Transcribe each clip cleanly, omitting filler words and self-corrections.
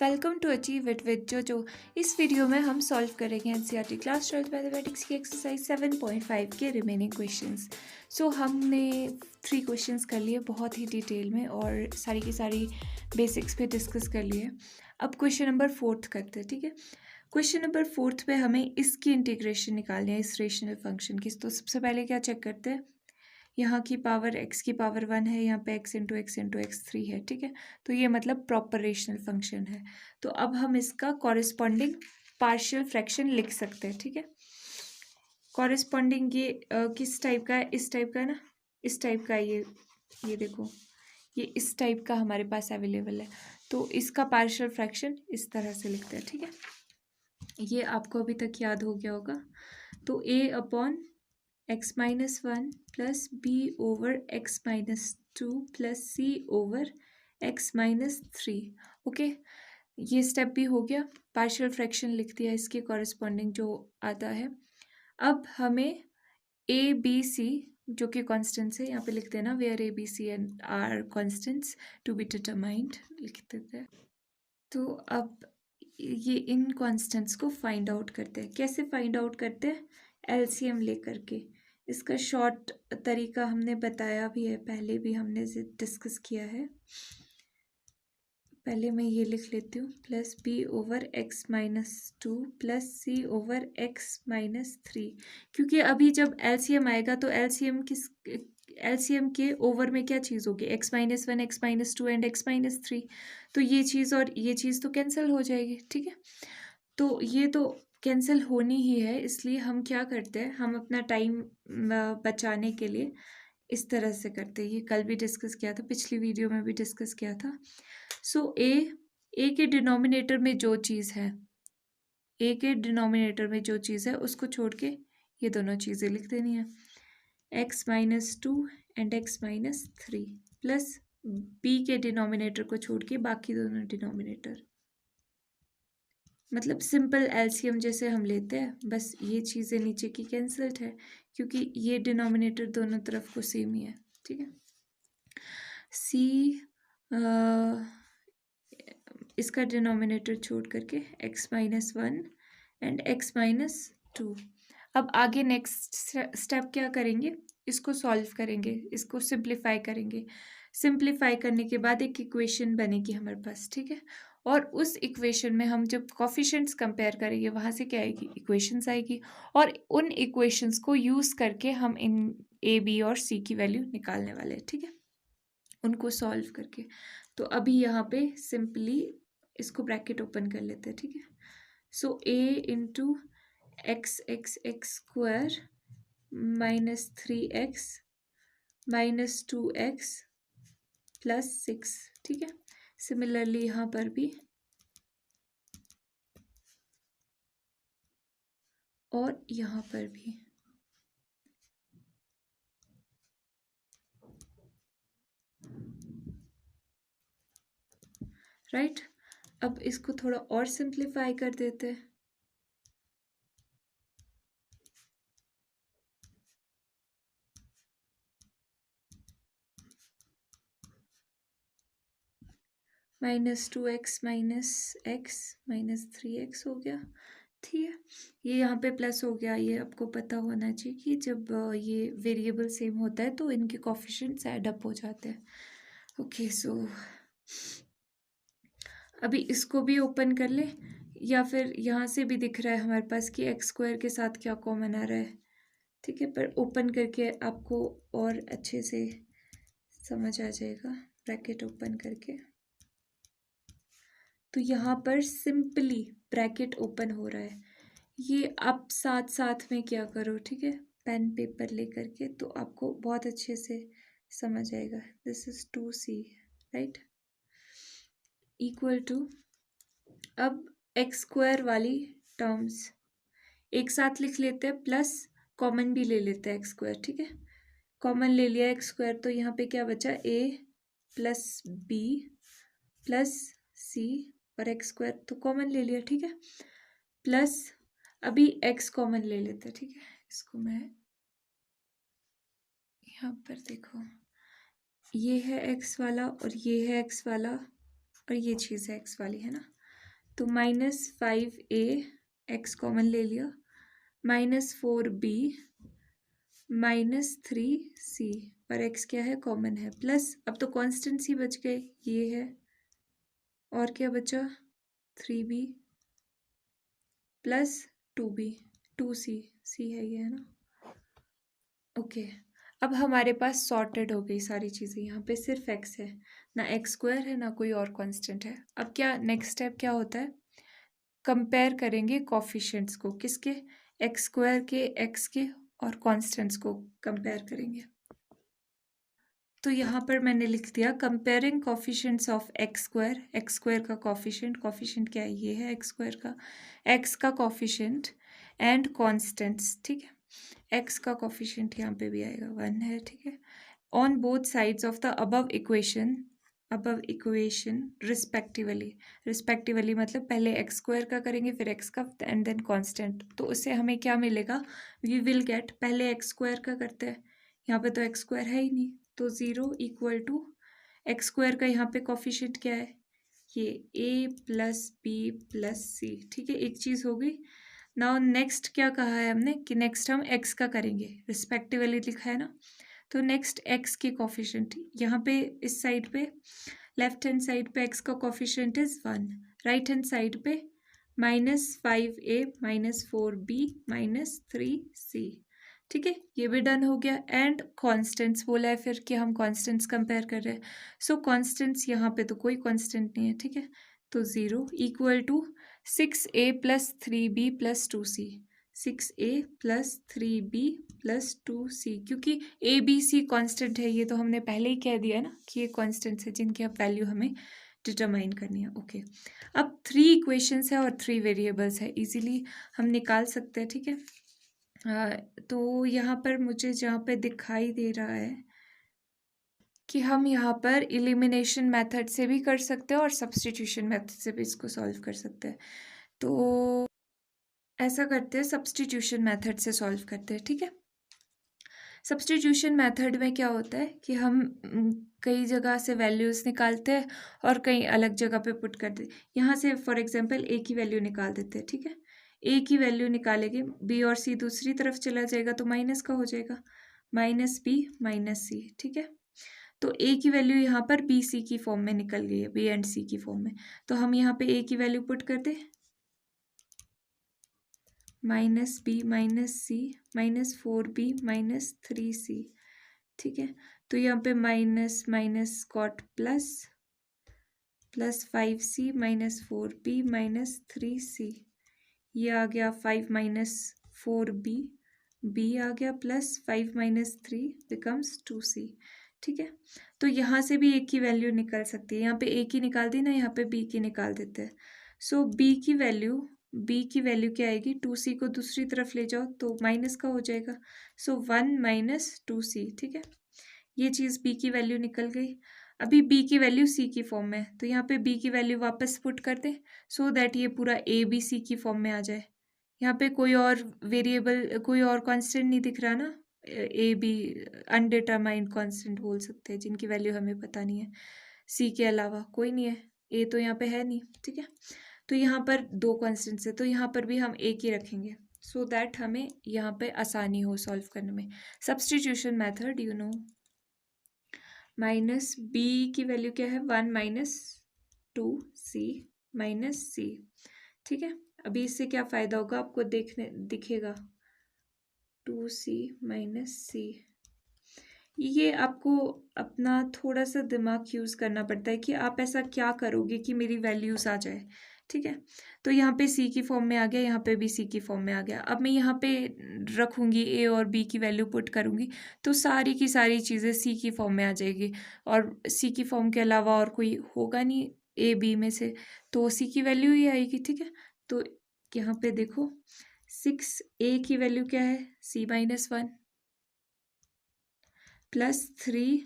Welcome to achieve it with जो इस video में हम सॉल्व करेंगे एनसीईआरटी क्लास 12 मैथमेटिक्स की एक्सरसाइज 7.5 के रिमेनिंग क्वेश्चंस। सो हमने 3 क्वेश्चंस कर लिए बहुत ही डिटेल में और सारी की सारी बेसिक्स पे डिस्कस कर लिए। अब क्वेश्चन नंबर 4 करते हैं, ठीक है। क्वेश्चन नंबर 4 पे हमें इसकी इंटीग्रेशन निकालनी है, इस रेशनल फंक्शन की। तो सबसे पहले क्या चेक करते हैं, यहाँ की पावर x की पावर 1 है, यहाँ पे x इंटू एक्स 3 है, ठीक है। तो ये मतलब प्रॉपर रेशनल फंक्शन है। तो अब हम इसका कॉरेस्पॉन्डिंग पार्शियल फ्रैक्शन लिख सकते हैं, ठीक है। कॉरेस्पॉन्डिंग ये किस टाइप का है, इस टाइप का है ना, इस टाइप का है ये देखो, ये इस टाइप का हमारे पास अवेलेबल है। तो इसका पार्शियल फ्रैक्शन इस तरह से लिखते हैं, ठीक है। ये आपको अभी तक याद हो गया होगा। तो a upon x-1 plus b over x-2 plus c over x-3। Okay, ये स्टेप भी हो गया, पार्शियल फ्रैक्शन लिख दिया इसके कॉरेस्पॉन्डिंग जो आता है। अब हमें a b c जो कि कॉन्स्टेंट्स है, यहाँ पे लिख देना where a b c and are constants to be determined, लिख देते हैं। तो अब ये इन कॉन्स्टेंट्स को फाइंड आउट करते हैं। कैसे फाइंड आउट करते हैं, एलसीएम लेकर के। इसका शॉर्ट तरीका हमने बताया भी है, पहले भी हमने डिस्कस किया है। पहले मैं ये लिख लेती हूँ, plus B over x-2 plus C over x-3। क्योंकि अभी जब एलसीएम आएगा तो एलसीएम के ओवर में क्या चीज़ होगी, x-1 x-2 एंड x-3। तो ये चीज़ और ये चीज़ तो कैंसिल हो जाएगी, ठीक है। तो ये तो कैंसिल होनी ही है, इसलिए हम क्या करते हैं, हम अपना टाइम बचाने के लिए इस तरह से करते हैं। ये कल भी डिस्कस किया था, पिछली वीडियो में भी डिस्कस किया था। सो ए के डिनोमिनेटर में जो चीज़ है, ए के डिनोमिनेटर में जो चीज़ है उसको छोड़ के ये दोनों चीज़ें लिख देनी है, x-2 and x-3 plus B के डिनोमिनेटर को छोड़ के बाकी दोनों डिनोमिनेटर। मतलब सिंपल एलसीएम जैसे हम लेते हैं, बस ये चीज़ें नीचे की कैंसल्ड है क्योंकि ये डिनोमिनेटर दोनों तरफ को सेम ही है, ठीक है। सी इसका डिनोमिनेटर छोड़ करके x-1 एंड x-2। अब आगे नेक्स्ट स्टेप क्या करेंगे, इसको सॉल्व करेंगे, इसको सिंप्लीफाई करेंगे। सिंप्लीफाई करने के बाद एक इक्वेशन बनेगी हमारे पास, ठीक है। और उस इक्वेशन में हम जब कोफिशिएंट्स कंपेयर करेंगे, वहाँ से क्या आएगी, इक्वेशंस आएगी। और उन इक्वेशंस को यूज़ करके हम इन ए बी और सी की वैल्यू निकालने वाले हैं, ठीक है, उनको सॉल्व करके। तो अभी यहाँ पे सिंपली इसको ब्रैकेट ओपन कर लेते हैं, ठीक है। So A into x(x)² minus 3x minus 2x plus 6, ठीक है। सिमिलरली यहाँ पर भी और यहाँ पर भी, राइट। अब इसको थोड़ा और सिंप्लीफाई कर देते हैं। -2x माइनस 3x हो गया, ठीक है। ये यहाँ पे प्लस हो गया। ये आपको पता होना चाहिए कि जब ये वेरिएबल सेम होता है तो इनके कोफिशिएंट्स ऐड अप हो जाते हैं। ओके, सो अभी इसको भी ओपन कर ले, या फिर यहाँ से भी दिख रहा है हमारे पास कि x² के साथ क्या कॉमन आ रहा है, ठीक है। पर ओपन करके आपको और अच्छे से समझ आ जाएगा, ब्रैकेट ओपन करके। तो यहाँ पर सिंपली ब्रैकेट ओपन हो रहा है। ये आप साथ साथ में क्या करो, ठीक है, पेन पेपर लेकर के, तो आपको बहुत अच्छे से समझ आएगा। This is 2c, right, equal to, अब x² वाली टर्म्स एक साथ लिख लेते हैं, प्लस कॉमन भी ले लेते हैं x², ठीक है। कॉमन ले लिया x², तो यहाँ पे क्या बचा, a plus B plus C और x² तो कॉमन ले लिया, ठीक है। प्लस अभी x कॉमन ले लेते हैं, ठीक है। इसको मैं यहाँ पर देखो, ये है x वाला और ये है x वाला और ये चीज़ है x वाली, है ना। तो -5a x कॉमन ले लिया, -4b -3c और x क्या है, कॉमन है, प्लस अब तो कॉन्स्टेंट्स ही बच गए, ये है और क्या बचा, 3b plus 2b 2c, c है ये, है ना। ओके अब हमारे पास सॉर्टेड हो गई सारी चीज़ें, यहाँ पे सिर्फ x है, ना x स्क्वायर है ना कोई और कांस्टेंट है। अब क्या नेक्स्ट स्टेप क्या होता है, कंपेयर करेंगे कोफिशिएंट्स को, किसके, एक्स स्क्वायर के, एक्स के और कांस्टेंट्स को कंपेयर करेंगे। तो यहाँ पर मैंने लिख दिया comparing coefficients of x square का कोफिशिएंट, कोफिशिएंट क्या है, ये है एक्स स्क्वायर का, एक्स का कोफिशिएंट एंड कांस्टेंट्स, ठीक है। एक्स का कोफिशिएंट यहाँ पे भी आएगा 1 है, ठीक है। On both sides of the above equation respectively मतलब पहले एक्स स्क्वायर का करेंगे फिर एक्स का एंड देन कांस्टेंट, तो उससे हमें क्या मिलेगा, वी विल गेट, पहले एक्स स्क्वायर का करते हैं, यहाँ पे तो एक्स स्क्वायर है ही नहीं, तो 0 इक्वल टू एक्स स्क्वायर का यहाँ पे कोफिशिएंट क्या है, ये a प्लस बी प्लस सी, ठीक है, एक चीज़ हो गई। नाउ नेक्स्ट क्या कहा है हमने कि नेक्स्ट हम x का करेंगे, रिस्पेक्टिवली लिखा है ना, तो नेक्स्ट x के कोफिशिएंट, यहाँ पे इस साइड पे लेफ्ट हैंड साइड पे x का coefficient is 1, right hand side पे -5a -4b -3c, ठीक है, ये भी डन हो गया। एंड कांस्टेंट्स बोला है फिर कि हम कांस्टेंट्स कंपेयर कर रहे हैं, सो कांस्टेंट्स यहाँ पे तो कोई कांस्टेंट नहीं है, ठीक है, तो 0 equal to 6a plus 3b plus 2c, 6a plus 3b plus 2c, क्योंकि a b c कांस्टेंट है, ये तो हमने पहले ही कह दिया ना कि ये कांस्टेंट्स है जिनकी अब वैल्यू हमें डिटरमाइन करनी है। ओके अब 3 इक्वेशंस है और 3 वेरिएबल्स है, इजीली हम निकाल सकते हैं, ठीक है। तो यहाँ पर मुझे जहाँ पे दिखाई दे रहा है कि हम यहाँ पर एलिमिनेशन मेथड से भी कर सकते हैं और सब्स्टिट्यूशन मेथड से भी इसको सॉल्व कर सकते हैं, तो ऐसा करते हैं, सब्स्टिट्यूशन मेथड से सॉल्व करते हैं, ठीक है। सब्स्टिट्यूशन मेथड में क्या होता है कि हम कई जगह से वैल्यूज़ निकालते हैं और कई अलग जगह पे पुट करते हैं, यहाँ से फॉर एग्जांपल a की वैल्यू निकाल देते हैं, ठीक है, a की वैल्यू निकालेंगे, b और c दूसरी तरफ चला जाएगा तो माइनस का हो जाएगा, -b -c, ठीक है। तो a की वैल्यू यहाँ पर b c की फॉर्म में निकल गई है, b एंड c की फॉर्म में, तो हम यहाँ पे a की वैल्यू पुट कर दें, -b -c -4b -3c, ठीक है, तो यहाँ पे minus minus cot plus 5c -4b -3c, ये आ गया 5 -4b, b आ गया प्लस 5 -3 बिकम्स 2c, ठीक है। तो यहाँ से भी a की वैल्यू निकल सकती है, यहाँ पे a की निकाल दी ना, यहाँ पे b की निकाल देते हैं, सो b की वैल्यू क्या आएगी, 2c को दूसरी तरफ ले जाओ तो माइनस का हो जाएगा, सो 1 -2c, ठीक है, ये चीज़ b की वैल्यू निकल गई। अभी b की वैल्यू c की फॉर्म में है, तो यहाँ पे b की वैल्यू वापस पुट कर दे सो दैट ये पूरा a b c की फॉर्म में आ जाए। यहाँ पे कोई और वेरिएबल, कोई और कांस्टेंट नहीं दिख रहा ना, ए बी अनडिटरमाइंड कांस्टेंट बोल सकते हैं जिनकी वैल्यू हमें पता नहीं है, सी के अलावा कोई नहीं है, ए तो यहाँ पे है नहीं, ठीक है। तो यहाँ पर 2 कांस्टेंट्स है, तो यहाँ पर भी हम एक ही रखेंगे सो दैट हमें यहाँ पे आसानी हो सॉल्व करने में। Substitution method you know, minus B की वैल्यू क्या है, 1 -2c -c, ठीक है। अभी इससे क्या फ़ायदा होगा आपको दिखेगा 2c -c, ये आपको अपना थोड़ा सा दिमाग यूज़ करना पड़ता है कि आप ऐसा क्या करोगे कि मेरी वैल्यूज़ आ जाए, ठीक है। तो यहाँ पे c की फॉर्म में आ गया, यहाँ पे भी c की फॉर्म में आ गया, अब मैं यहाँ पे रखूँगी a और b की वैल्यू पुट करूँगी तो सारी की सारी चीज़ें c की फॉर्म में आ जाएगी, और c की फॉर्म के अलावा और कोई होगा नहीं a b में से, तो c की वैल्यू ही आएगी, ठीक है। तो यहाँ पे देखो 6a की वैल्यू क्या है, c -1 प्लस 3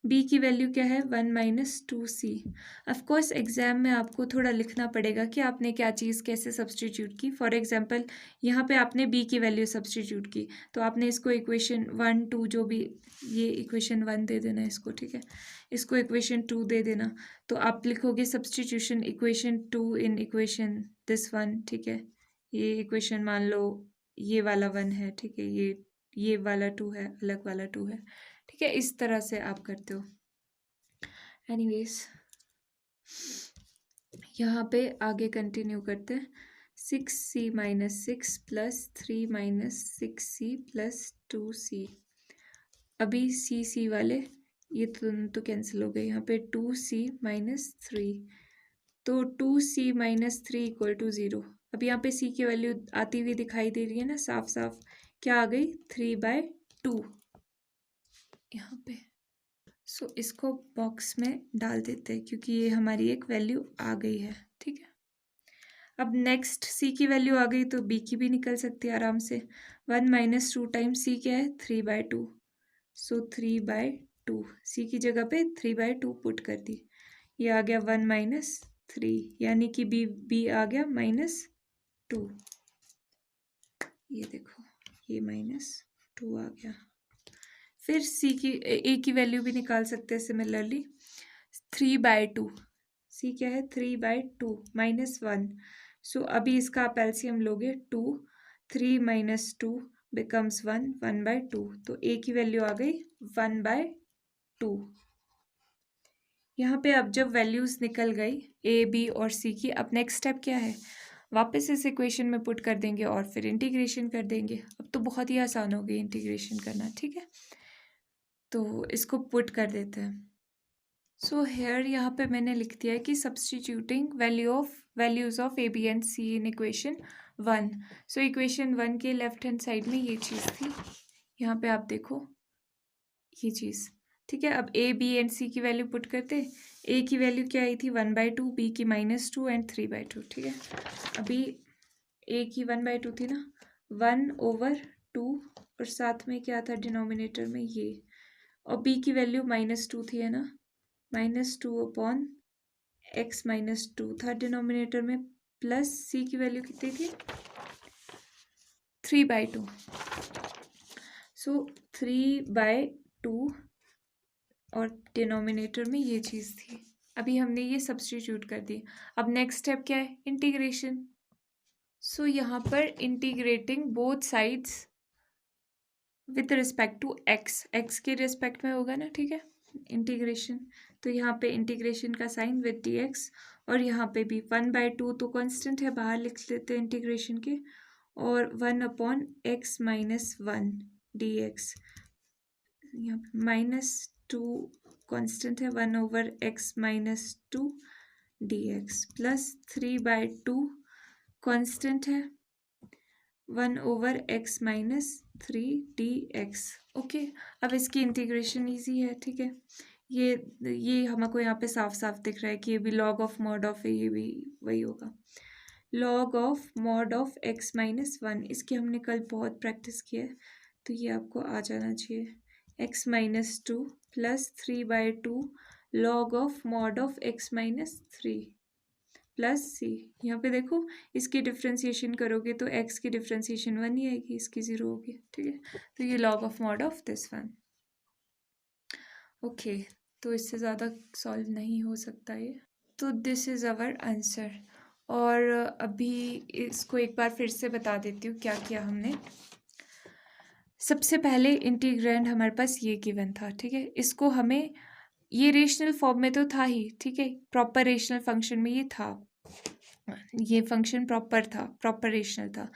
बी की वैल्यू क्या है 1 माइनस 2c। ऑफकोर्स एग्जाम में आपको थोड़ा लिखना पड़ेगा कि आपने क्या चीज़ कैसे सब्सटीट्यूट की। फॉर एग्जांपल यहाँ पे आपने बी की वैल्यू सब्सटीट्यूट की, तो आपने इसको इक्वेशन 1 2 जो भी, ये इक्वेशन 1 दे देना इसको, ठीक है, इसको इक्वेशन 2 दे देना। तो आप लिखोगे substitution equation 2 in equation this one, ठीक है। ये इक्वेशन मान लो ये वाला 1 है, ठीक है, ये वाला 2 है, अलग वाला 2 है, ठीक है। इस तरह से आप करते हो। एनीवेज यहाँ पे आगे कंटिन्यू करते हैं। 6c minus 6 plus 3 minus 6c plus 2c। अभी c वाले ये तो कैंसिल हो गए, यहाँ पे 2c माइनस 3, तो 2c माइनस 3 इक्वल टू 0। अब यहाँ पे c की वैल्यू आती हुई दिखाई दे रही है ना, साफ साफ क्या आ गई 3/2 यहाँ पे। सो इसको बॉक्स में डाल देते हैं क्योंकि ये हमारी एक वैल्यू आ गई है, ठीक है। अब नेक्स्ट सी की वैल्यू आ गई तो बी की भी निकल सकती है आराम से। 1 माइनस 2 टाइम्स सी क्या है 3/2, सो 3/2 सी की जगह पे 3/2 पुट कर दी। ये आ गया 1 माइनस 3, यानी कि बी आ गया -2। ये देखो ये -2 आ गया। फिर सी की ए की वैल्यू भी निकाल सकते हैं सिमिलरली। 3/2 सी क्या है 3/2 -1, सो अभी इसका आप एलसीएम लोगे 2, 3 माइनस 2 बिकम्स 1, 1/2, तो ए की वैल्यू आ गई 1/2। यहाँ पे अब जब वैल्यूज निकल गई ए बी और सी की, अब नेक्स्ट स्टेप क्या है, वापस इस इक्वेशन में पुट कर देंगे और फिर इंटीग्रेशन कर देंगे। अब तो बहुत ही आसान हो गई इंटीग्रेशन करना, ठीक है। तो इसको पुट कर देते हैं। सो हेयर यहाँ पे मैंने लिख दिया है कि substituting values of A B and C in equation 1। So equation 1 के लेफ्ट हैंड साइड में ये चीज़ थी, यहाँ पे आप देखो ये चीज़, ठीक है। अब ए बी एंड सी की वैल्यू पुट करते। ए की वैल्यू क्या आई थी 1/2, बी की -2 एंड 3/2, ठीक है। अभी ए की 1/2 थी ना, 1/2 और साथ में क्या था डिनोमिनेटर में ये, और बी की वैल्यू -2 थी है ना, -2/x -2 था डिनोमिनेटर में, प्लस सी की वैल्यू कितनी थी 3/2, सो 3/2 और डिनोमिनेटर में ये चीज़ थी। अभी हमने ये सब्स्टिट्यूट कर दी। अब नेक्स्ट स्टेप क्या है, इंटीग्रेशन। सो यहाँ पर integrating both sides with respect to x के रिस्पेक्ट में होगा ना, ठीक है, इंटीग्रेशन। तो यहाँ पे इंटीग्रेशन का साइन विद डी एक्स, और यहाँ पे भी 1/2 तो कांस्टेंट है, बाहर लिख लेते हैं इंटीग्रेशन के, और 1/x - 1 dx, यहाँ पे -2 कांस्टेंट है, 1/x - 2 dx, प्लस 3/2 कांस्टेंट है, 1/x - 3 dx। ओके, अब इसकी इंटीग्रेशन इजी है, ठीक है। ये हमको यहाँ पे साफ साफ दिख रहा है कि ये भी log ऑफ मॉड ऑफ है, ये भी वही होगा log of mod of x - 1। इसकी हमने कल बहुत प्रैक्टिस किया है, तो ये आपको आ जाना चाहिए। x - 2 plus 3/2 log of mod of x - 3 plus C. यहाँ पे देखो इसकी डिफ्रेंसिएशन करोगे तो x की डिफ्रेंसिएशन 1 ही आएगी, इसकी 0 होगी, ठीक है। तो ये log of mod of this one. Okay, तो इससे ज़्यादा सॉल्व नहीं हो सकता ये। तो दिस इज़ आवर आंसर। और अभी इसको एक बार फिर से बता देती हूँ क्या किया हमने। सबसे पहले इंटीग्रैंड हमारे पास ये गिवन था, ठीक है। इसको हमें, ये रेशनल फॉर्म में तो था ही, ठीक है, प्रॉपर रेशनल फंक्शन में ये था, ये फंक्शन प्रॉपर रेशनल था।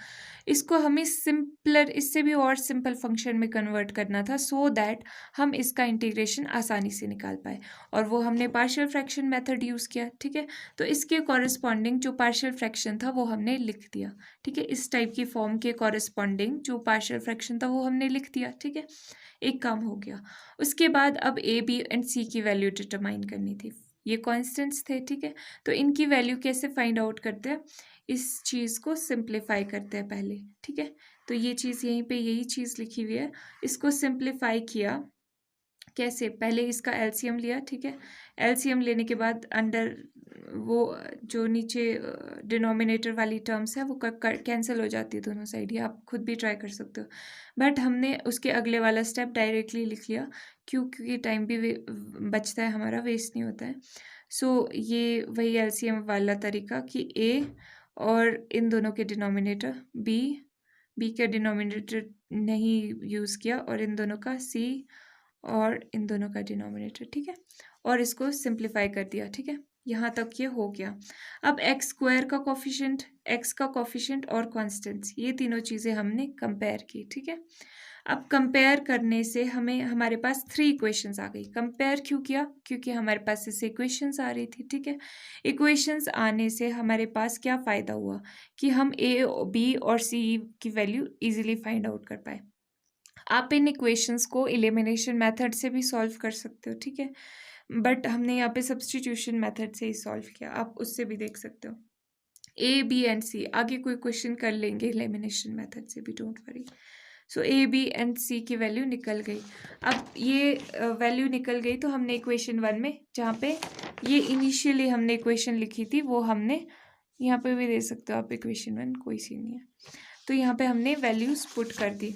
इसको हमें सिंपलर, इससे भी और सिंपल फंक्शन में कन्वर्ट करना था, सो दैट हम इसका इंटीग्रेशन आसानी से निकाल पाए, और वो हमने पार्शियल फ्रैक्शन मेथड यूज़ किया, ठीक है। तो इसके कॉरेस्पॉन्डिंग जो पार्शियल फ्रैक्शन था वो हमने लिख दिया, ठीक है। इस टाइप की फॉर्म के कॉरेस्पॉन्डिंग जो पार्शियल फ्रैक्शन था वो हमने लिख दिया, ठीक है। एक काम हो गया। उसके बाद अब ए बी एंड सी की वैल्यू डिटरमाइन करनी थी। ये कॉन्स्टेंट्स थे, ठीक है। तो इनकी वैल्यू कैसे फाइंड आउट करते हैं, इस चीज़ को सिंप्लीफाई करते हैं पहले, ठीक है। तो ये चीज़ यहीं पे यही चीज़ लिखी हुई है, इसको सिंप्लीफाई किया कैसे, पहले इसका एलसीएम लिया, ठीक है। एलसीएम लेने के बाद अंडर वो जो नीचे डिनोमिनेटर वाली टर्म्स है वो कैंसिल हो जाती है दोनों साइड। ये आप खुद भी ट्राई कर सकते हो, बट हमने उसके अगले वाला स्टेप डायरेक्टली लिख लिया, क्योंकि टाइम भी बचता है हमारा, वेस्ट नहीं होता है। सो ये वही एलसीएम वाला तरीका कि ए और इन दोनों के डिनोमिनेटर बी का डिनोमिनेटर नहीं यूज़ किया, और इन दोनों का सी और इन दोनों का डिनोमिनेटर, ठीक है, और इसको सिंप्लीफाई कर दिया, ठीक है। यहाँ तक ये हो गया। अब एक्स स्क्वायर का कोफिशिएंट, एक्स का कोफिशिएंट और कॉन्स्टेंट्स, ये तीनों चीज़ें हमने कंपेयर की, ठीक है। अब कंपेयर करने से हमें हमारे पास 3 इक्वेशंस आ गई। कंपेयर क्यों किया? क्योंकि हमारे पास इससे इक्वेशंस आ रही थी, ठीक है। इक्वेशंस आने से हमारे पास क्या फ़ायदा हुआ कि हम ए, बी और सी की वैल्यू इजीली फाइंड आउट कर पाए। आप इन इक्वेशंस को एलिमिनेशन मेथड से भी सॉल्व कर सकते हो, ठीक है, बट हमने यहाँ पे सब्स्टिट्यूशन मेथड से ही सॉल्व किया, आप उससे भी देख सकते हो। ए, बी एंड सी, आगे कोई क्वेश्चन कर लेंगे एलिमिनेशन मेथड से भी, don't worry. So A, B and C की वैल्यू निकल गई। अब ये वैल्यू निकल गई तो हमने इक्वेशन 1 में, जहाँ पे ये इनिशियली हमने इक्वेशन लिखी थी, वो हमने यहाँ पे भी दे सकते हो आप, इक्वेशन 1 कोई सी नहीं है, तो यहाँ पे हमने वैल्यूज़ पुट कर दी।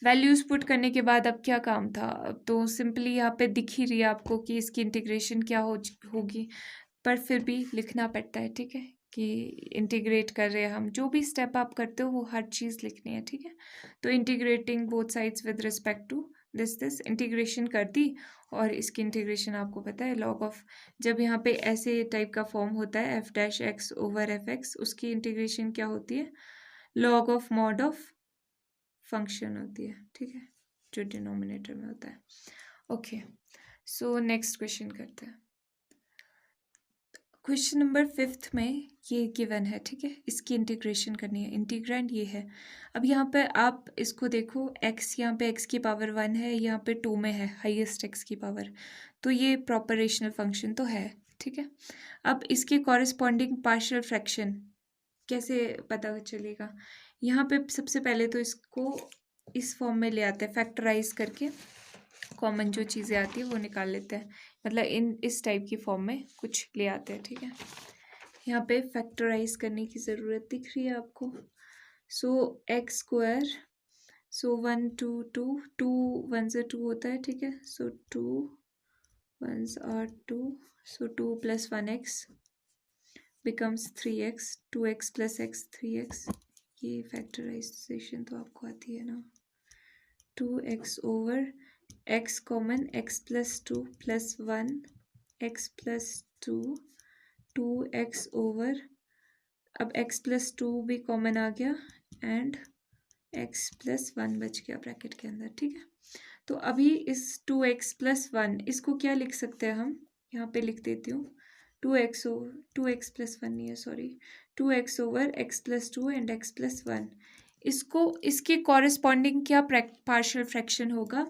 वैल्यूज़ पुट करने के बाद अब क्या काम था, अब तो सिंपली यहाँ पे दिख ही रही है आपको कि इसकी इंटीग्रेशन क्या होगी, पर फिर भी लिखना पड़ता है, ठीक है, कि इंटीग्रेट कर रहे हैं हम। जो भी स्टेप आप करते हो वो हर चीज़ लिखनी है, ठीक है। तो integrating both sides with respect to this integration कर दी, और इसकी इंटीग्रेशन आपको पता है लॉग ऑफ, जब यहाँ पे ऐसे टाइप का फॉर्म होता है F dash x over F x, उसकी इंटीग्रेशन क्या होती है, log of mod of function होती है, ठीक है, जो डिनोमिनेटर में होता है। ओके, सो नेक्स्ट क्वेश्चन करते हैं। क्वेश्चन नंबर 5 में ये गिवन है, ठीक है, इसकी इंटीग्रेशन करनी है, इंटीग्रैंड ये है। अब यहाँ पे आप इसको देखो, x यहाँ पे x की पावर 1 है, यहाँ पे 2 में है हाईएस्ट x की पावर, तो ये प्रॉपर रेशनल फंक्शन तो है, ठीक है। अब इसके कॉरेस्पॉन्डिंग पार्शियल फ्रैक्शन कैसे पता चलेगा, यहाँ पे सबसे पहले तो इसको इस फॉर्म में ले आते हैं, फैक्टराइज करके कॉमन जो चीज़ें आती है वो निकाल लेते हैं, मतलब इस टाइप की फॉर्म में कुछ ले आते हैं, ठीक है। यहाँ पे फैक्टराइज करने की ज़रूरत दिख रही है आपको। सो एक्स स्क्वायर, सो 1 2 2 2 1 से 2 होता है, ठीक है, सो 2 1s are 2, so 2 + 1x becomes 3x, 2x + x 3x, ये फैक्टराइजेशन तो आपको आती है ना। 2x over x common, x + 2 + 1 x + 2 2x over, अब x + 2 भी कॉमन आ गया, एंड x + 1 बच गया ब्रैकेट के अंदर, ठीक है। तो अभी इस 2x + 1 इसको क्या लिख सकते हैं हम, यहाँ पे लिख देती हूँ, 2x + 1 नहीं है, sorry, 2x over x + 2 and x + 1, इसको इसके कॉरेस्पॉन्डिंग क्या पार्शियल फ्रैक्शन होगा,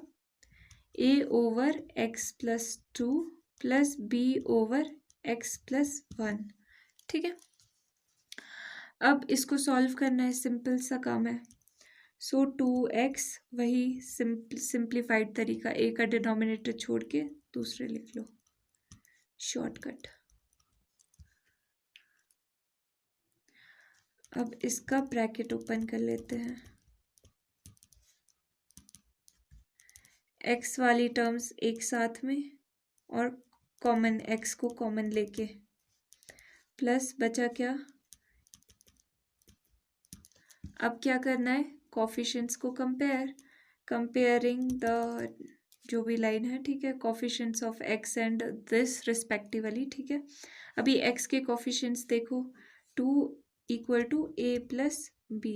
a over x + 2 + b over x + 1, ठीक है। अब इसको सॉल्व करना है, सिंपल सा काम है। सो 2x, वही सिंप्लीफाइड तरीका, a का डिनोमिनेटर छोड़ के दूसरे लिख लो, शॉर्टकट। अब इसका ब्रैकेट ओपन कर लेते हैं, x वाली टर्म्स एक साथ में और कॉमन x को कॉमन लेके, प्लस बचा क्या, अब क्या करना है, कोफिशिएंट्स को कंपेयरिंग द जो भी लाइन है, ठीक है, coefficients of x and this respectively, ठीक है। अभी x के कोफिशिएंट्स देखो, 2 = a + b,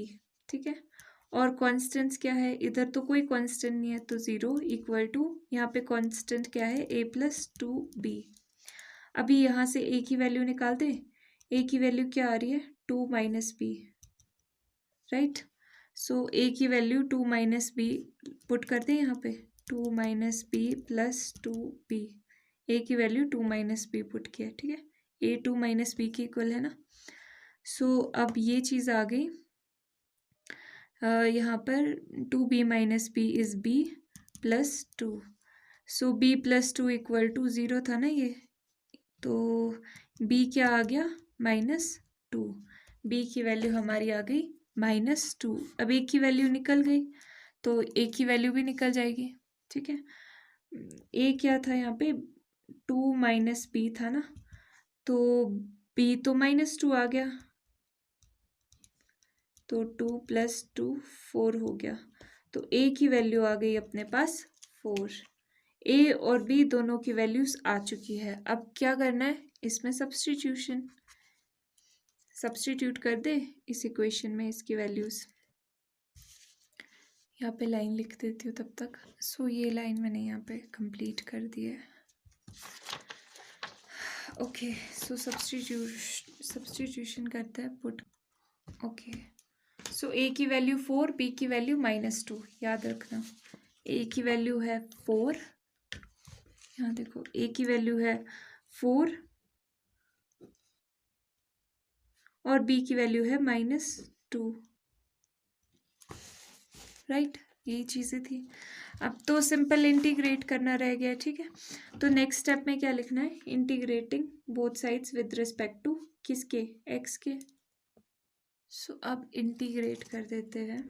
ठीक है, और कांस्टेंट्स क्या है, इधर तो कोई कांस्टेंट नहीं है, तो 0 = यहाँ पे कांस्टेंट क्या है, a + 2b। अभी यहाँ से a की वैल्यू निकाल दे, a की वैल्यू क्या आ रही है, 2 - b, राइट। सो a की वैल्यू 2 - b पुट कर दें यहाँ पे, 2 - b + 2b, a की वैल्यू 2 - b पुट किया, ठीक है, a 2 - b के इक्वल है ना। सो अब ये चीज़ आ गई, यहाँ पर 2b - b is b + 2, so b plus two equal to 0 था ना ये, तो b क्या आ गया -2। b की वैल्यू हमारी आ गई -2। अब a की वैल्यू निकल गई तो a की वैल्यू भी निकल जाएगी, ठीक है। a क्या था यहाँ पे 2 माइनस b था ना, तो b तो -2 आ गया, तो 2 + 2 4 हो गया। तो a की वैल्यू आ गई अपने पास 4। a और b दोनों की वैल्यूज आ चुकी है। अब क्या करना है, इसमें सब्स्टिट्यूट कर दे इस इक्वेशन में इसकी वैल्यूज। यहाँ पे लाइन लिख देती हूँ तब तक। सो ये लाइन मैंने यहाँ पे कंप्लीट कर दी है। ओके, सो सब्स्टिट्यूशन करते हैं, पुट। ओके, सो a की वैल्यू 4, b की वैल्यू -2। याद रखना, a की वैल्यू है 4, यहाँ देखो a की वैल्यू है 4 और b की वैल्यू है -2, राइट। यही चीज़ें थी। अब तो सिंपल इंटीग्रेट करना रह गया, ठीक है। तो नेक्स्ट स्टेप में क्या लिखना है, integrating both sides with respect to किसके, x के। सो अब इंटीग्रेट कर देते हैं।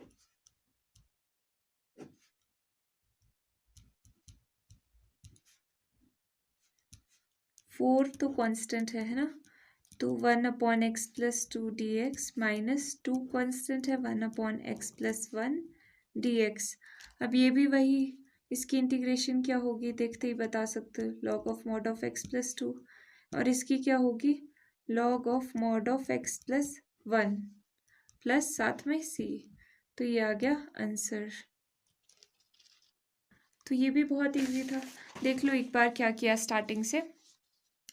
फोर तो कांस्टेंट है ना, तो 1/x + 2 dx -2 कांस्टेंट है 1/x + 1 dx। अब ये भी वही, इसकी इंटीग्रेशन क्या होगी देखते ही बता सकते हो, log of mod of x + 2, और इसकी क्या होगी log of mod of x + 1 plus साथ में c। तो ये आ गया आंसर। तो ये भी बहुत इजी था, देख लो एक बार क्या किया स्टार्टिंग से।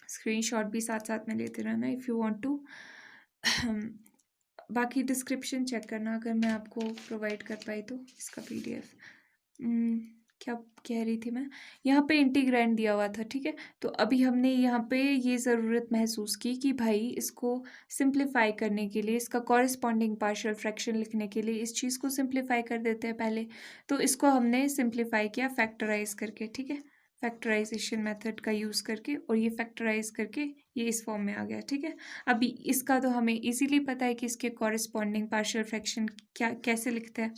स्क्रीनशॉट भी साथ साथ में लेते रहना इफ़ यू वांट टू। बाकी डिस्क्रिप्शन चेक करना अगर मैं आपको प्रोवाइड कर पाई तो इसका PDF। क्या कह रही थी मैं, यहाँ पे इंटीग्रैंड दिया हुआ था, ठीक है। तो अभी हमने यहाँ पे ये ज़रूरत महसूस की कि भाई इसको सिंप्लीफाई करने के लिए, इसका कॉरेस्पॉन्डिंग पार्शियल फ्रैक्शन लिखने के लिए इस चीज़ को सिंप्लीफाई कर देते हैं पहले। तो इसको हमने सिंप्लीफाई किया फैक्टराइज करके, ठीक है, फैक्टराइजेशन मेथड का यूज़ करके, और ये फैक्टराइज करके ये इस फॉर्म में आ गया, ठीक है। अभी इसका तो हमें इजीली पता है कि इसके कॉरेस्पॉन्डिंग पार्शियल फ्रैक्शन क्या कैसे लिखते हैं,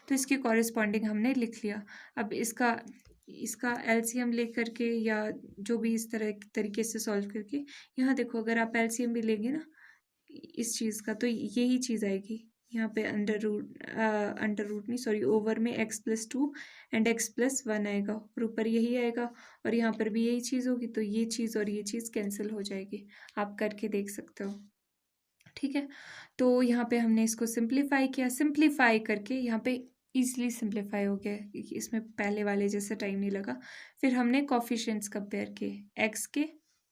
तो इसके कॉरेस्पॉन्डिंग हमने लिख लिया। अब इसका LCM ले करके या जो भी इस तरह तरीके से सॉल्व करके, यहाँ देखो अगर आप LCM भी लेंगे ना इस चीज़ का, तो यही चीज़ आएगी यहाँ पे, अंडर रूट नहीं सॉरी ओवर में x + 2 एंड x + 1 आएगा, और ऊपर यही आएगा, और यहाँ पर भी यही चीज़ होगी, तो ये चीज़ और ये चीज़ कैंसिल हो जाएगी। आप करके देख सकते हो, ठीक है। तो यहाँ पे हमने इसको सिंप्लीफाई किया, सिंप्लीफाई करके यहाँ पे ईजिली सिंप्लीफाई हो गया, इसमें पहले वाले जैसा टाइम नहीं लगा। फिर हमने कोफिशिएंट्स कंपेयर किए x के,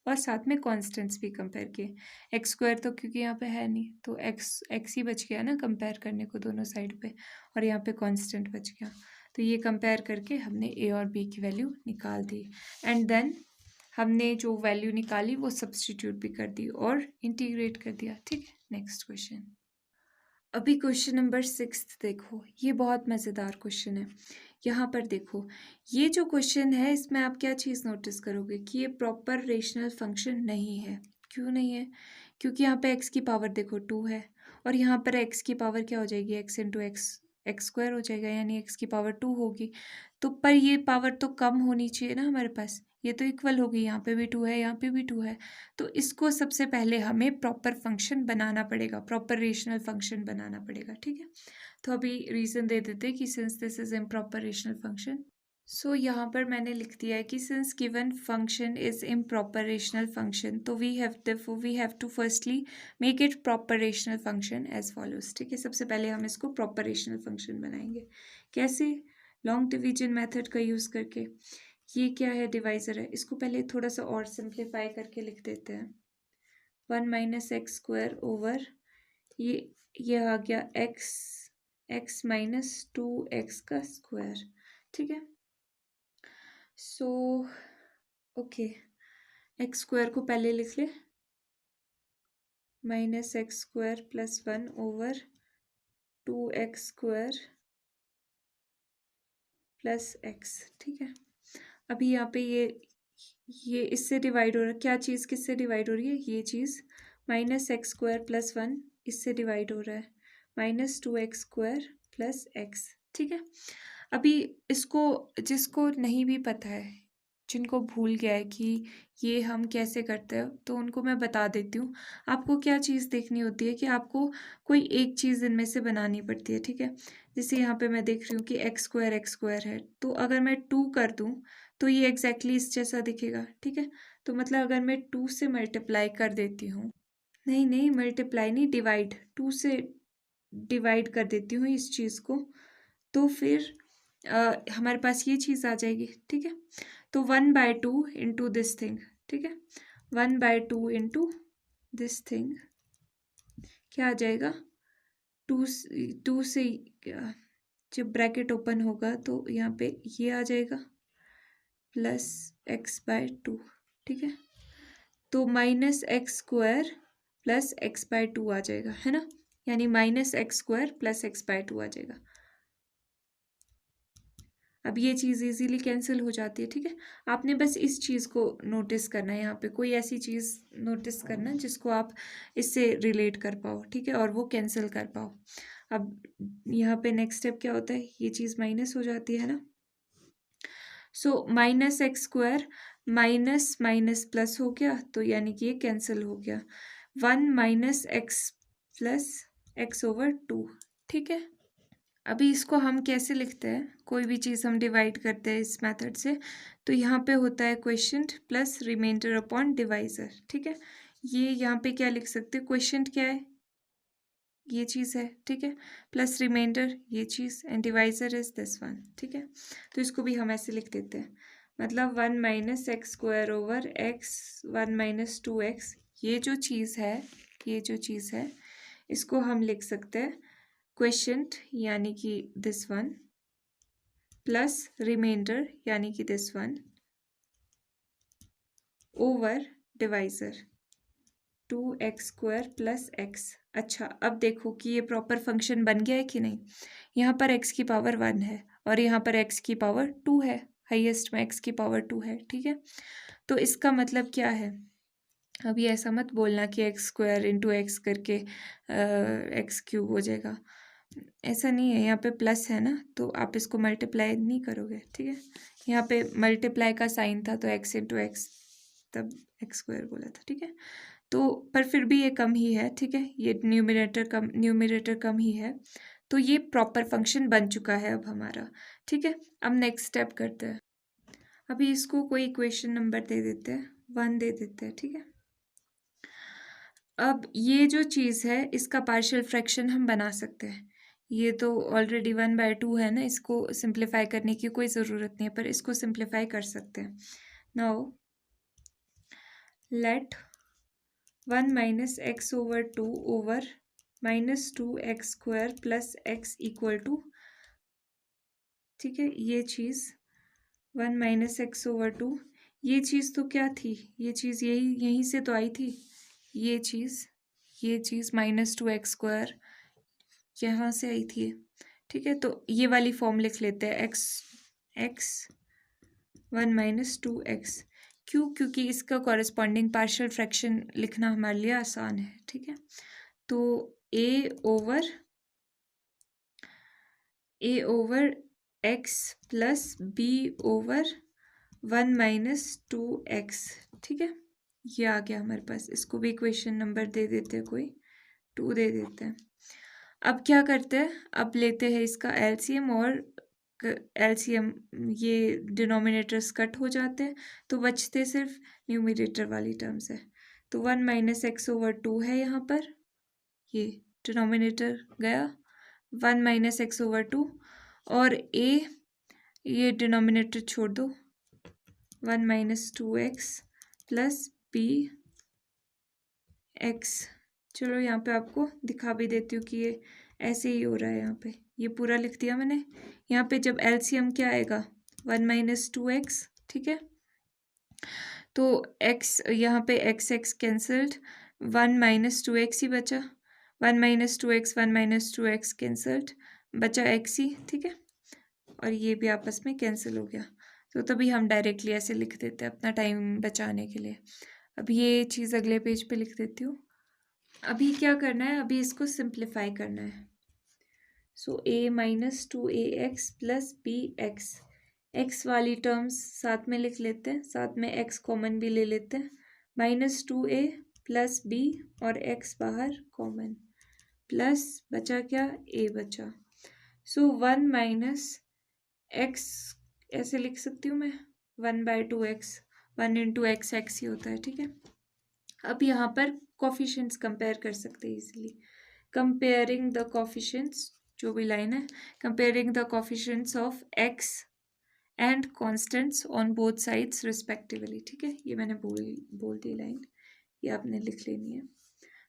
और साथ में कॉन्स्टेंट्स भी कंपेयर किए। x² तो क्योंकि यहाँ पे है नहीं, तो x ही बच गया ना कंपेयर करने को दोनों साइड पे, और यहाँ पे कांस्टेंट बच गया। तो ये कंपेयर करके हमने a और b की वैल्यू निकाल दी, एंड देन हमने जो वैल्यू निकाली वो सब्स्टिट्यूट भी कर दी और इंटीग्रेट कर दिया, ठीक है। नेक्स्ट क्वेश्चन, अभी क्वेश्चन नंबर 6 देखो, ये बहुत मज़ेदार क्वेश्चन है। यहाँ पर देखो, ये जो क्वेश्चन है इसमें आप क्या चीज़ नोटिस करोगे कि ये प्रॉपर रेशनल फंक्शन नहीं है। क्यों नहीं है, क्योंकि यहाँ पे x की पावर देखो 2 है, और यहाँ पर x की पावर क्या हो जाएगी, x × x² हो जाएगा, यानी x की पावर 2 होगी। तो पर ये पावर तो कम होनी चाहिए ना हमारे पास, ये तो इक्वल होगी, यहाँ पे भी 2 है, यहाँ पे भी 2 है। तो इसको सबसे पहले हमें प्रॉपर फंक्शन बनाना पड़ेगा, प्रॉपर रेशनल फंक्शन बनाना पड़ेगा, ठीक है। तो अभी रीज़न दे देते हैं कि since this is improper rational function, so यहाँ पर मैंने लिख दिया है कि since given function is improper rational function, तो we have to firstly make it proper rational function as follows, ठीक है। सबसे पहले हम इसको प्रॉपर रेशनल फंक्शन बनाएंगे, कैसे, लॉन्ग डिवीजन मेथड का यूज़ करके। ये क्या है, डिवाइज़र है, इसको पहले थोड़ा सा और सिंप्लीफाई करके लिख देते हैं। 1 - x² ओवर ये आ गया x - 2x का स्क्वायर, ठीक है। सो ओके, x² को पहले लिख ले, -x² + 1 ओवर 2x² + x, ठीक है। अभी यहाँ पे ये इससे डिवाइड हो रहा है, क्या चीज़ किससे डिवाइड हो रही है, ये चीज़ -x² + 1 इससे डिवाइड हो रहा है, -2x² + x, ठीक है। अभी इसको जिसको नहीं भी पता है, जिनको भूल गया है कि ये हम कैसे करते हैं, तो उनको मैं बता देती हूँ। आपको क्या चीज़ देखनी होती है कि आपको कोई एक चीज़ इनमें से बनानी पड़ती है, ठीक है। जैसे यहाँ पे मैं देख रही हूँ कि x² है, तो अगर मैं 2 कर दूँ तो ये एग्जैक्टली इस जैसा दिखेगा, ठीक है। तो मतलब अगर मैं 2 से मल्टीप्लाई कर देती हूँ, नहीं नहीं मल्टीप्लाई नहीं, डिवाइड, 2 से डिवाइड कर देती हूँ इस चीज़ को, तो फिर हमारे पास ये चीज़ आ जाएगी, ठीक है। तो 1/2 इंटू दिस थिंग, ठीक है, 1/2 इंटू दिस थिंग क्या आ जाएगा, टू से जब ब्रैकेट ओपन होगा तो यहाँ पे ये आ जाएगा +x/2, ठीक है। तो -x² + x/2 आ जाएगा, है ना, यानी -x² + x/2 आ जाएगा। अब ये चीज़ इजीली कैंसिल हो जाती है, ठीक है। आपने बस इस चीज़ को नोटिस करना है, यहाँ पे कोई ऐसी चीज़ नोटिस करना जिसको आप इससे रिलेट कर पाओ, ठीक है, और वो कैंसिल कर पाओ। अब यहाँ पे नेक्स्ट स्टेप क्या होता है, ये चीज़ माइनस हो जाती है ना, सो -x² माइनस माइनस प्लस हो गया, तो यानी कि ये कैंसिल हो गया, 1 - x + x/2, ठीक है। अभी इसको हम कैसे लिखते हैं, कोई भी चीज़ हम डिवाइड करते हैं इस मेथड से, तो यहाँ पे होता है quotient plus remainder upon divisor, ठीक है। ये यहाँ पे क्या लिख सकते हैं, क्वेश्चंट क्या है, ये चीज़ है, ठीक है, प्लस रिमाइंडर ये चीज़, and divisor is this one, ठीक है। तो इसको भी हम ऐसे लिख देते हैं, मतलब 1 - x²/x 1 - 2x, ये जो चीज़ है, ये जो चीज़ है, इसको हम लिख सकते हैं क्वेश्चंट यानी कि दिस वन, प्लस रिमाइंडर यानी कि this one, over divisor 2x² + x। अच्छा, अब देखो कि ये प्रॉपर फंक्शन बन गया है कि नहीं। यहाँ पर x की पावर 1 है और यहाँ पर x की पावर 2 है, हाईएस्ट में x की पावर 2 है, ठीक है। तो इसका मतलब क्या है, अभी ऐसा मत बोलना कि x² × x करके x³ हो जाएगा, ऐसा नहीं है। यहाँ पे प्लस है ना, तो आप इसको मल्टीप्लाई नहीं करोगे, ठीक है। यहाँ पे मल्टीप्लाई का साइन था तो x × x, तब x² बोला था, ठीक है। तो पर फिर भी ये कम ही है, ठीक है, ये न्यूमरेटर कम ही है, तो ये प्रॉपर फंक्शन बन चुका है अब हमारा, ठीक है। अब नेक्स्ट स्टेप करते हैं, अभी इसको कोई इक्वेशन नंबर दे देते हैं, 1 दे देते हैं, ठीक है। अब ये जो चीज़ है इसका पार्शियल फ्रैक्शन हम बना सकते हैं, ये तो ऑलरेडी 1/2 है ना, इसको सिंप्लीफाई करने की कोई ज़रूरत नहीं है, पर इसको सिंप्लीफाई कर सकते हैं। Now let 1 - x/2 over -2x² + x = ठीक है, ये चीज़ 1 - x/2, ये चीज़ तो क्या थी, ये चीज़ यहीं से तो आई थी, ये चीज़ -2x² यहाँ से आई थी, ठीक है। तो ये वाली फॉर्म लिख लेते हैं, x 1 - 2x, क्यों, क्योंकि इसका कॉरेस्पॉन्डिंग पार्शियल फ्रैक्शन लिखना हमारे लिए आसान है, ठीक है। तो a over x + b/1 - 2x, ठीक है, ये आ गया हमारे पास। इसको भी इक्वेशन नंबर दे देते हैं, कोई 2 दे देते हैं। अब क्या करते हैं, अब लेते हैं इसका एलसीएम, और एलसीएम ये डिनोमिनेटर्स कट हो जाते हैं, तो बचते सिर्फ न्यूमरेटर वाली टर्म्स है। तो 1 - x/2 है यहाँ पर, ये डिनोमिनेटर गया 1 - x/2, और a ये डिनोमिनेटर छोड़ दो, 1 - 2x + bx। चलो यहाँ पे आपको दिखा भी देती हूँ कि ये ऐसे ही हो रहा है, यहाँ पे ये पूरा लिख दिया मैंने। यहाँ पे जब एलसीएम क्या आएगा, 1 - 2x, ठीक है, तो x यहाँ पे x कैंसल्ड, 1 - 2x ही बचा, 1 - 2x 1 - 2x कैंसल्ड, बचा x ही, ठीक है, और ये भी आपस में कैंसिल हो गया। तो तभी हम डायरेक्टली ऐसे लिख देते हैं अपना टाइम बचाने के लिए। अब ये चीज़ अगले पेज पे लिख देती हूँ। अभी क्या करना है, अभी इसको सिंप्लीफाई करना है। So a minus 2ax plus B x, x वाली टर्म्स साथ में लिख लेते हैं, साथ में x कॉमन भी ले लेते हैं। -2a प्लस बी और x बाहर कॉमन, प्लस बचा क्या, a बचा। सो 1 माइनस x ऐसे लिख सकती हूँ मैं, 1/2x, 1 इंटू एक्स एक्स ही होता है, ठीक है। अब यहाँ पर कोफिशिएंट्स कंपेयर कर सकते हैं इजीली। कंपेयरिंग द कोफिशिएंट्स, जो भी लाइन है, comparing the coefficients of x and constants on both sides respectively, ठीक है। ये मैंने बोल दी लाइन, ये आपने लिख लेनी है।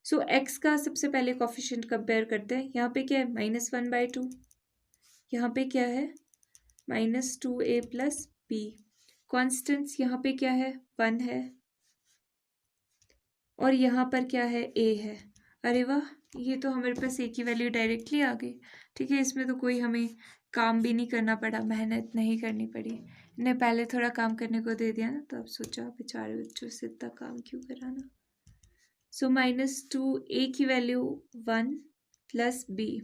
सो x का सबसे पहले कोफिशिएंट कंपेयर करते हैं। यहाँ पे क्या है, -1/2, यहाँ पे क्या है, -2a प्लस b। कॉन्स्टेंट्स यहाँ पे क्या है, 1 है, और यहाँ पर क्या है, a है। अरे वाह, ये तो हमारे पास a की वैल्यू डायरेक्टली आ गई, ठीक है। इसमें तो कोई हमें काम भी नहीं करना पड़ा, मेहनत नहीं करनी पड़ी। इन्हें पहले थोड़ा काम करने को दे दिया ना, तो अब सोचा बेचारे बच्चों से इतना काम क्यों कराना। सो -2a की वैल्यू 1 प्लस b,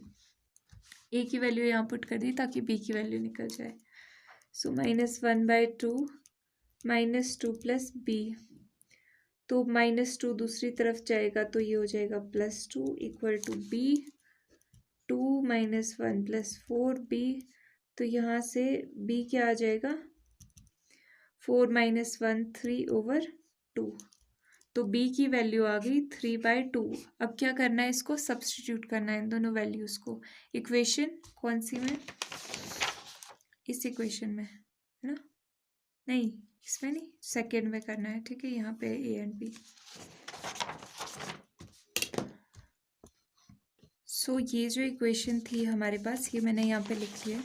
a की वैल्यू यहाँ पुट कर दी ताकि b की वैल्यू निकल जाए। सो -1/2 -2 प्लस b, तो -2 दूसरी तरफ जाएगा तो ये हो जाएगा +2 इक्वल टू b, 2 - 1 + 4b, तो यहाँ से b क्या आ जाएगा, 4 - 1 3/2, तो b की वैल्यू आ गई 3/2। अब क्या करना है, इसको सब्स्टिट्यूट करना है इन दोनों वैल्यूज़ को। इक्वेशन कौन सी में, इस इक्वेशन में है ना, नहीं इसमें नहीं, सेकेंड में करना है, ठीक है। यहाँ पे a एंड b। सो ये जो इक्वेशन थी हमारे पास, ये मैंने यहाँ पे लिख लिया।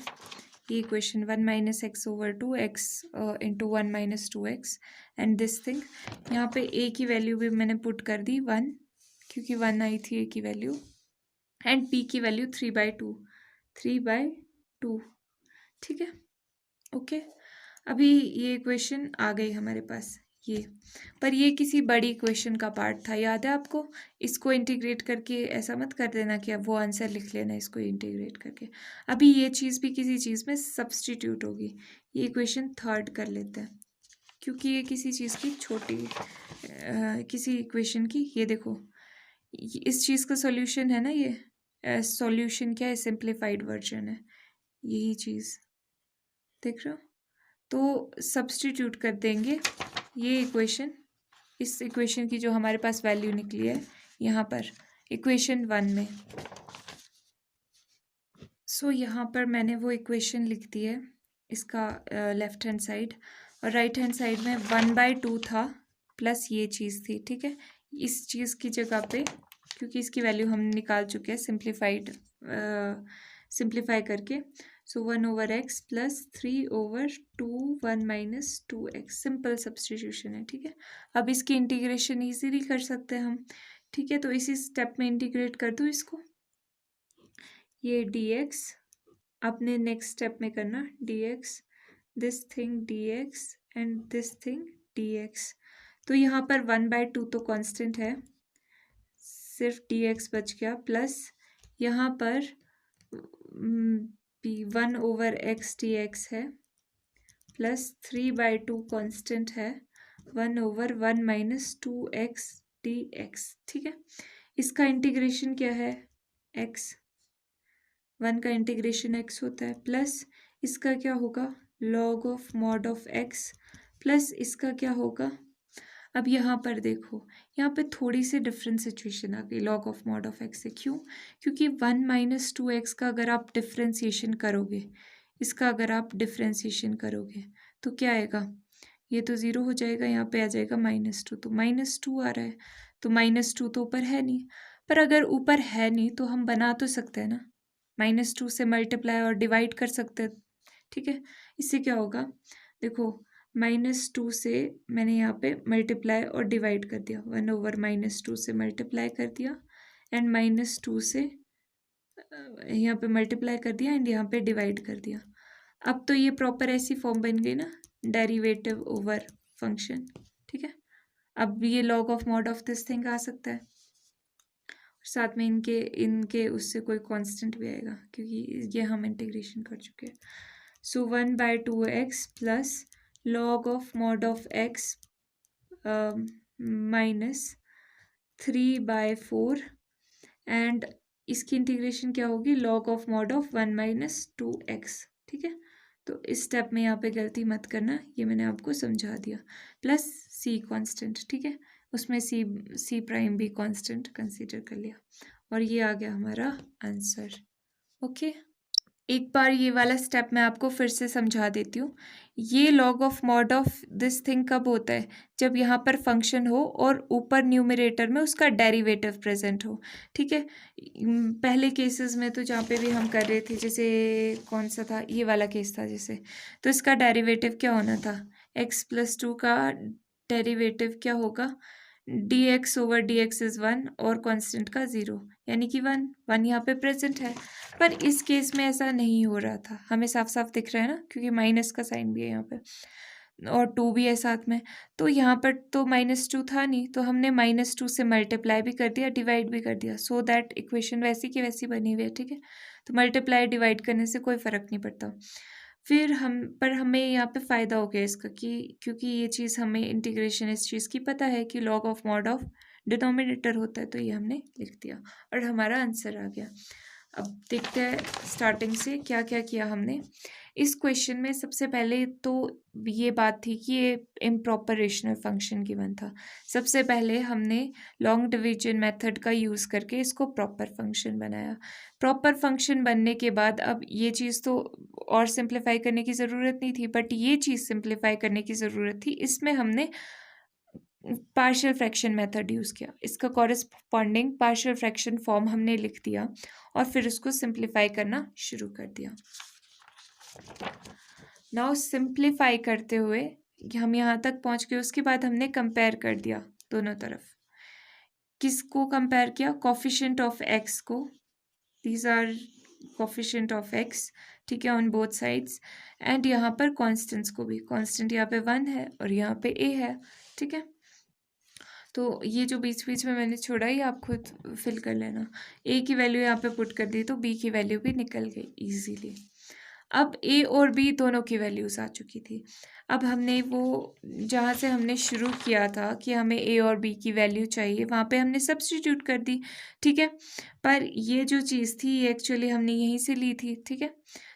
ये equation 1 - x/2x into 1 - 2x and this thing. यहाँ पे a की वैल्यू भी मैंने पुट कर दी 1, क्योंकि 1 आई थी a की वैल्यू, एंड b की वैल्यू 3/2, ठीक है। ओके, अभी ये इक्वेशन आ गई हमारे पास ये, पर ये किसी बड़ी इक्वेशन का पार्ट था, याद है आपको। इसको इंटीग्रेट करके ऐसा मत कर देना कि अब वो आंसर लिख लेना इसको इंटीग्रेट करके। अभी ये चीज़ भी किसी चीज़ में सब्स्टिट्यूट होगी। ये इक्वेशन थर्ड कर लेते हैं, क्योंकि ये किसी चीज़ की छोटी किसी इक्वेशन की, ये देखो इस चीज़ का सॉल्यूशन है ना, ये सॉल्यूशन क्या है, सिंप्लीफाइड वर्जन है, यही चीज़ देख रहे हो। तो सब्स्टिट्यूट कर देंगे ये इक्वेशन, इस इक्वेशन की जो हमारे पास वैल्यू निकली है यहाँ पर इक्वेशन 1 में। सो यहाँ पर मैंने वो इक्वेशन लिख दी है, इसका लेफ्ट हैंड साइड, और राइट हैंड साइड में 1/2 था प्लस ये चीज़ थी, ठीक है। इस चीज़ की जगह पे, क्योंकि इसकी वैल्यू हम निकाल चुके हैं सिंप्लीफाई करके, सो 1/x plus 3/2 1 - 2x, simple substitution है, ठीक है। अब इसकी इंटीग्रेशन इजीली कर सकते हैं हम, ठीक है। तो इसी स्टेप में इंटीग्रेट कर दूँ इसको, ये dx आपने नेक्स्ट स्टेप में करना, dx this thing dx and this thing dx। तो यहाँ पर 1/2 तो कांस्टेंट है, सिर्फ dx बच गया, प्लस यहाँ पर 1/x dx है, प्लस 3/2 कांस्टेंट है, 1/1 - 2x dx, ठीक है। इसका इंटीग्रेशन क्या है, x, 1 का इंटीग्रेशन x होता है, प्लस इसका क्या होगा, log of mod of x, plus इसका क्या होगा। अब यहाँ पर देखो, यहाँ पे थोड़ी सी डिफरेंट सिचुएशन आ गई log of mod of x से, क्यों, क्योंकि 1 - 2x का अगर आप डिफ्रेंसिएशन करोगे, इसका अगर आप डिफ्रेंसिएशन करोगे तो क्या आएगा, ये तो 0 हो जाएगा, यहाँ पे आ जाएगा -2, तो -2 आ रहा है, तो -2 तो ऊपर है नहीं, पर अगर ऊपर है नहीं तो हम बना तो सकते हैं ना, -2 से मल्टीप्लाई और डिवाइड कर सकते हैं, ठीक है। इससे क्या होगा, देखो -2 से मैंने यहाँ पे मल्टीप्लाई और डिवाइड कर दिया, 1/-2 से मल्टीप्लाई कर दिया, एंड -2 से यहाँ पे मल्टीप्लाई कर दिया, एंड यहाँ पे डिवाइड कर दिया। अब तो ये प्रॉपर ऐसी फॉर्म बन गई ना डेरिवेटिव ओवर फंक्शन, ठीक है। अब ये log of mod of this thing आ सकता है, साथ में इनके इनके उससे कोई कांस्टेंट भी आएगा क्योंकि ये हम इंटीग्रेशन कर चुके हैं। सो 1/2x plus log of mod of x minus 3/4 and इसकी इंटीग्रेशन क्या होगी, log of mod of 1 - 2x, ठीक है। तो इस स्टेप में यहाँ पे गलती मत करना, ये मैंने आपको समझा दिया। प्लस c कांस्टेंट, ठीक है, उसमें c प्राइम भी कांस्टेंट कंसीडर कर लिया और ये आ गया हमारा आंसर। ओके, एक बार ये वाला स्टेप मैं आपको फिर से समझा देती हूँ। ये log of mod of this thing कब होता है, जब यहाँ पर फंक्शन हो और ऊपर न्यूमरेटर में उसका डेरिवेटिव प्रेजेंट हो, ठीक है। पहले केसेस में तो जहाँ पे भी हम कर रहे थे, जैसे कौन सा था, ये वाला केस था जैसे, तो इसका डेरिवेटिव क्या होना था, x+2 का डेरिवेटिव क्या होगा, dx/dx इज 1 और कांस्टेंट का 0, यानी कि 1 यहाँ पे प्रेजेंट है। पर इस केस में ऐसा नहीं हो रहा था, हमें साफ साफ दिख रहा है ना, क्योंकि माइनस का साइन भी है यहाँ पे और 2 भी है साथ में। तो यहाँ पर तो -2 था नहीं, तो हमने -2 से मल्टीप्लाई भी कर दिया, डिवाइड भी कर दिया, सो दैट इक्वेशन वैसी की वैसी बनी हुई है, ठीक है। तो मल्टीप्लाई डिवाइड करने से कोई फ़र्क नहीं पड़ता। फिर हमें यहाँ पे फ़ायदा हो गया इसका कि क्योंकि ये चीज़ हमें इंटीग्रेशन इस चीज़ की पता है कि log of mod of denominator होता है, तो ये हमने लिख दिया और हमारा आंसर आ गया। अब देखते हैं स्टार्टिंग से क्या क्या किया हमने इस क्वेश्चन में। सबसे पहले तो ये बात थी कि ये इम्प्रॉपर रेशनल फंक्शन गिवन था। सबसे पहले हमने लॉन्ग डिवीजन मेथड का यूज़ करके इसको प्रॉपर फंक्शन बनाया। प्रॉपर फंक्शन बनने के बाद अब ये चीज़ तो और सिंप्लीफाई करने की ज़रूरत नहीं थी, बट ये चीज़ सिंप्लीफाई करने की ज़रूरत थी। इसमें हमने पार्शियल फ्रैक्शन मेथड यूज़ किया, इसका कॉरेस्पॉन्डिंग पार्शियल फ्रैक्शन फॉर्म हमने लिख दिया और फिर उसको सिंप्लीफाई करना शुरू कर दिया। नाउ सिंप्लीफाई करते हुए हम यहाँ तक पहुँच गए, उसके बाद हमने कंपेयर कर दिया दोनों तरफ। किसको कंपेयर किया, कोफिशिएंट ऑफ एक्स को, these are coefficient of x, ठीक है, ऑन बोथ साइड्स। एंड यहाँ पर कॉन्स्टेंट्स को भी, कॉन्स्टेंट यहाँ पे 1 है और यहाँ पे a है, ठीक है। तो ये जो बीच बीच में मैंने छोड़ा ये आप खुद फिल कर लेना। a की वैल्यू यहाँ पे पुट कर दी तो b की वैल्यू भी निकल गई इजीली। अब a और b दोनों की वैल्यूज़ आ चुकी थी। अब हमने वो जहाँ से हमने शुरू किया था कि हमें a और b की वैल्यू चाहिए, वहाँ पे हमने सब्स्टिट्यूट कर दी, ठीक है। पर ये जो चीज़ थी ये एक्चुअली हमने यहीं से ली थी, ठीक है।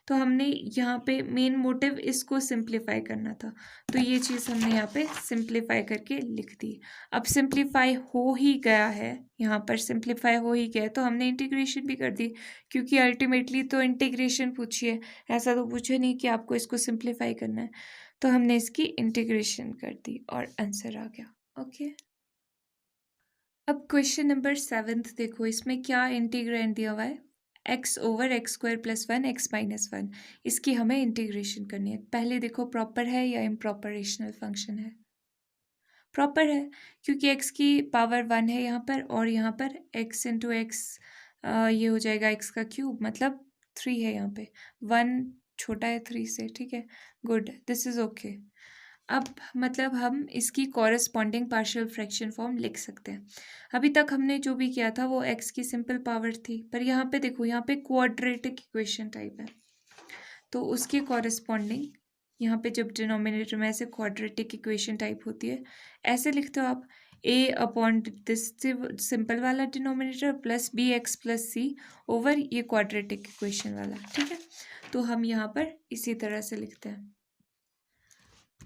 तो हमने यहाँ पे मेन मोटिव इसको सिंप्लीफाई करना था, तो ये चीज़ हमने यहाँ पे सिंप्लीफाई करके लिख दी। अब सिंप्लीफाई हो ही गया है, यहाँ पर सिंप्लीफाई हो ही गया, तो हमने इंटीग्रेशन भी कर दी, क्योंकि अल्टीमेटली तो इंटीग्रेशन पूछिए, ऐसा तो पूछे नहीं कि आपको इसको सिंप्लीफाई करना है। तो हमने इसकी इंटीग्रेशन कर दी और आंसर आ गया। ओके, अब क्वेश्चन नंबर 7 देखो, इसमें क्या इंटीग्रेंड दिया हुआ है, x/x² + 1 x - 1। इसकी हमें इंटीग्रेशन करनी है। पहले देखो प्रॉपर है या इम्प्रॉपर रेशनल फंक्शन है। प्रॉपर है क्योंकि x की पावर 1 है यहाँ पर और यहाँ पर x × x ये हो जाएगा x³ मतलब 3 है यहाँ पे, 1 छोटा है 3 से, ठीक है। Good, this is okay. अब मतलब हम इसकी कॉरेस्पॉन्डिंग पार्शियल फ्रैक्शन फॉर्म लिख सकते हैं। अभी तक हमने जो भी किया था वो x की सिंपल पावर थी, पर यहाँ पे देखो, यहाँ पे क्वाड्रेटिक इक्वेशन टाइप है, तो उसके कॉरेस्पॉन्डिंग यहाँ पे जब डिनोमिनेटर में ऐसे क्वाड्रेटिक इक्वेशन टाइप होती है, ऐसे लिखते हो आप a/दिस सिंपल वाला denominator plus bx + c over ये क्वाड्रेटिक इक्वेशन वाला, ठीक है। तो हम यहाँ पर इसी तरह से लिखते हैं,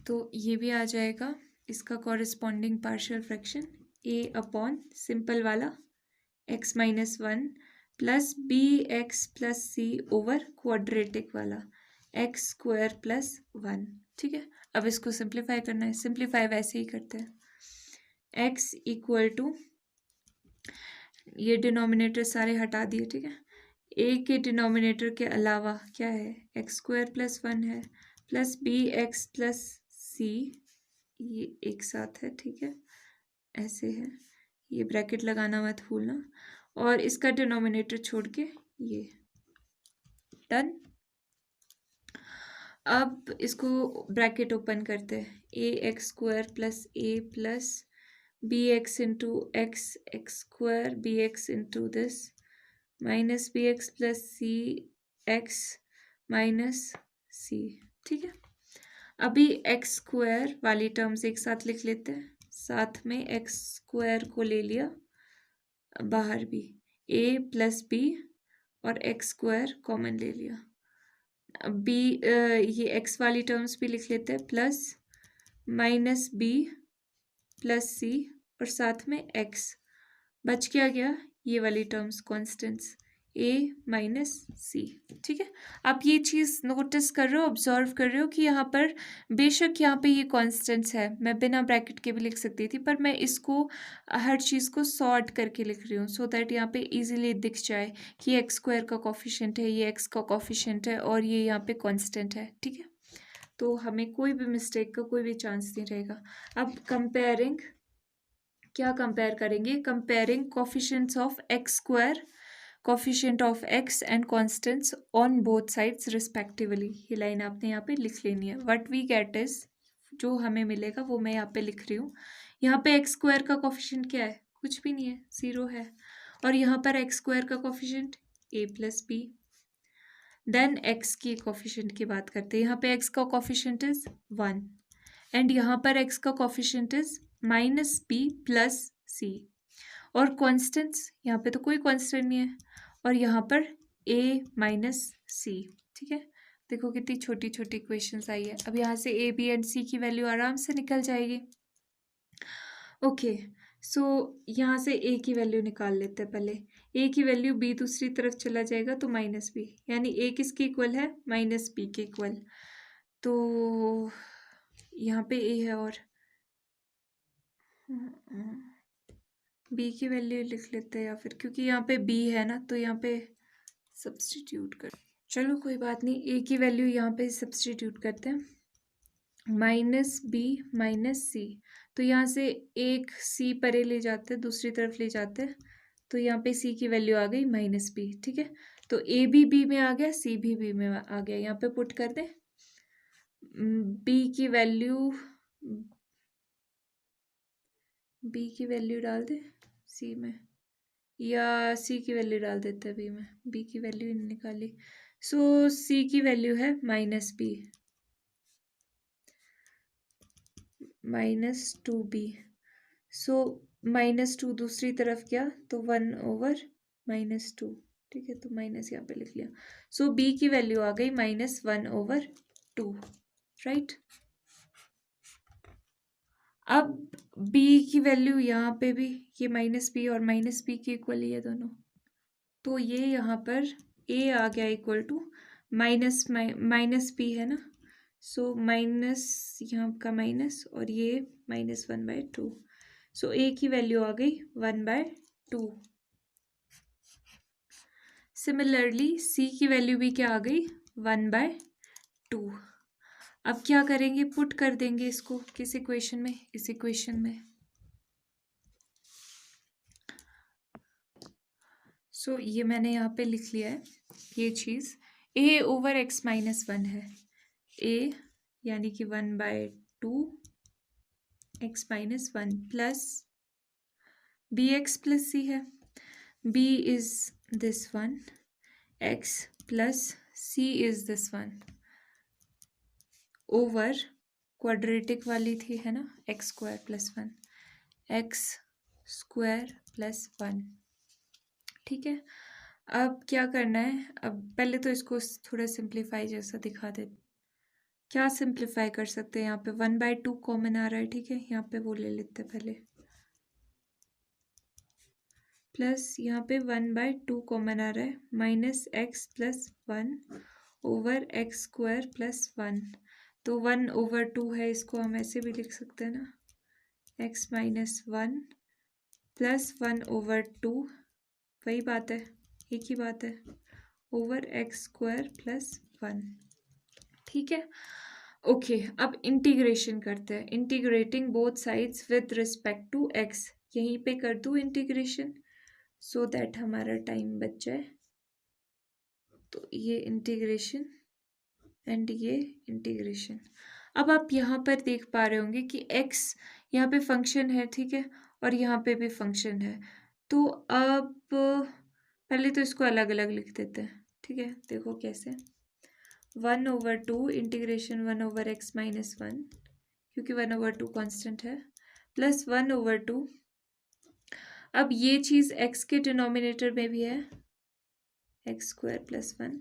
तो ये भी आ जाएगा इसका corresponding partial fraction a/ simple वाला x - 1 plus bx + c over quadratic वाला x² + 1, ठीक है। अब इसको सिंप्लीफाई करना है, सिंप्लीफाई वैसे ही करते हैं, x = ये डिनोमिनेटर सारे हटा दिए, ठीक है। a के डिनोमिनेटर के अलावा क्या है, x² + 1 है प्लस bx + c, ये एक साथ है, ठीक है, ऐसे है, ये ब्रैकेट लगाना मत भूलना, और इसका डिनोमिनेटर छोड़ के ये, डन। अब इसको ब्रैकेट ओपन करते हैं, A X square plus B X into X square B X into this minus B X plus C X minus C. ठीक है, अभी एक्स स्क्वायर वाली टर्म्स एक साथ लिख लेते हैं, साथ में एक्स स्क्वायर को ले लिया बाहर भी, ए प्लस बी और एक्स स्क्वायर कॉमन ले लिया, बी ये एक्स वाली टर्म्स भी लिख लेते हैं, plus minus B plus C और साथ में एक्स, बच क्या गया ये वाली टर्म्स कॉन्स्टेंट्स ए माइनस सी। ठीक है, आप ये चीज़ नोटिस कर रहे हो, ऑब्जर्व कर रहे हो कि यहाँ पर बेशक यहाँ पे ये कॉन्स्टेंट्स है, मैं बिना ब्रैकेट के भी लिख सकती थी, पर मैं इसको हर चीज़ को सॉर्ट करके लिख रही हूँ सो दैट यहाँ पे इजीली दिख जाए कि एक्स स्क्वायर का कॉफिशेंट है, ये एक्स का कॉफिशेंट है और ये यहाँ पे कॉन्स्टेंट है। ठीक है, तो हमें कोई भी मिस्टेक का कोई भी चांस नहीं रहेगा। अब कंपेयरिंग, क्या कंपेयर करेंगे, comparing coefficients of x square, coefficient of x and constants on both sides respectively. ये लाइन आपने यहाँ पे लिख लेनी है। व्हाट वी गेट इज, जो हमें मिलेगा वो मैं यहाँ पे लिख रही हूँ। यहाँ पे एक्स स्क्वायर का कोफिशिएंट क्या है, कुछ भी नहीं है, 0 है, और यहाँ पर एक्स स्क्वायर का कोफिशिएंट ए प्लस बी। देन एक्स की कोफिशिएंट की बात करते हैं, यहाँ पे एक्स का कोफिशिएंट इज 1 एंड यहाँ पर एक्स का coefficient is minus B plus C, और कॉन्स्टेंट्स यहाँ पे तो कोई कॉन्स्टेंट नहीं है, और यहाँ पर ए माइनस सी। ठीक है, देखो कितनी छोटी छोटी क्वेश्चंस आई है। अब यहाँ से ए बी एंड सी की वैल्यू आराम से निकल जाएगी। ओके, सो यहाँ से ए की वैल्यू निकाल लेते हैं पहले। ए की वैल्यू बी दूसरी तरफ चला जाएगा तो माइनस बी, यानी ए किसके इक्वल है, माइनस बी के इक्वल। तो यहाँ पे ए है और बी की वैल्यू लिख लेते हैं, या फिर क्योंकि यहाँ पे बी है ना तो यहाँ पे सब्सटीट्यूट कर, चलो कोई बात नहीं, ए की वैल्यू यहाँ पे सब्सटीट्यूट करते हैं, माइनस बी माइनस सी। तो यहाँ से एक सी परे ले जाते हैं, दूसरी तरफ ले जाते हैं, तो यहाँ पे सी की वैल्यू आ गई माइनस बी। ठीक है, तो ए भी बी में आ गया, सी भी बी में आ गया, यहाँ पे पुट कर दें बी की वैल्यू डाल दे सी में, या सी की वैल्यू डाल देते हैं बी में, बी की वैल्यू निकाली, सो सी की वैल्यू है माइनस बी माइनस 2b, सो -2 दूसरी तरफ क्या तो 1/-2। ठीक है, तो माइनस यहाँ पे लिख लिया, सो b की वैल्यू आ गई -1/2, राइट। अब b की वैल्यू यहाँ पे भी ये -b और -b की इक्वल ही है दोनों, तो ये यहाँ पर a आ गया इक्वल टू माइनस b है ना, सो माइनस यहाँ का माइनस और ये -1/2, सो a की वैल्यू आ गई 1/2। सिमिलरली c की वैल्यू भी क्या आ गई 1/2। अब क्या करेंगे, पुट कर देंगे इसको किस इक्वेशन में, इस इक्वेशन में। सो ये मैंने यहाँ पे लिख लिया है ये चीज़, a/x-1 है, a यानी कि 1/2 x-1 plus bx plus c है, b is this one, x plus c is this one, over quadratic वाली थी है ना, x square plus 1, x square plus 1। ठीक है, अब क्या करना है, अब पहले तो इसको थोड़ा सिंप्लीफाई जैसा दिखा दे, क्या सिंप्लीफाई कर सकते हैं, यहाँ पे 1/2 कॉमन आ रहा है। ठीक है, यहाँ पे वो ले लेते हैं पहले, प्लस यहाँ पे 1/2 कॉमन आ रहा है, -x plus 1 over x square plus 1, तो 1/2 है, इसको हम ऐसे भी लिख सकते हैं ना, x माइनस 1 प्लस 1/2, वही बात है, एक ही बात है, ओवर एक्स स्क्वायर प्लस 1। ठीक है, ओके, अब इंटीग्रेशन करते हैं, integrating both sides with respect to x, यहीं पे कर दूँ इंटीग्रेशन सो दैट हमारा टाइम बच जाए। तो ये इंटीग्रेशन एंड ये इंटीग्रेशन। अब आप यहाँ पर देख पा रहे होंगे कि x यहाँ पे फंक्शन है, ठीक है, और यहाँ पे भी फंक्शन है। तो अब पहले तो इसको अलग अलग लिख देते हैं, ठीक है। देखो कैसे, 1/2 इंटीग्रेशन 1/x-1, क्योंकि 1/2 कांस्टेंट है, प्लस 1/2। अब ये चीज़ x के डिनोमिनेटर में भी है, x² + 1,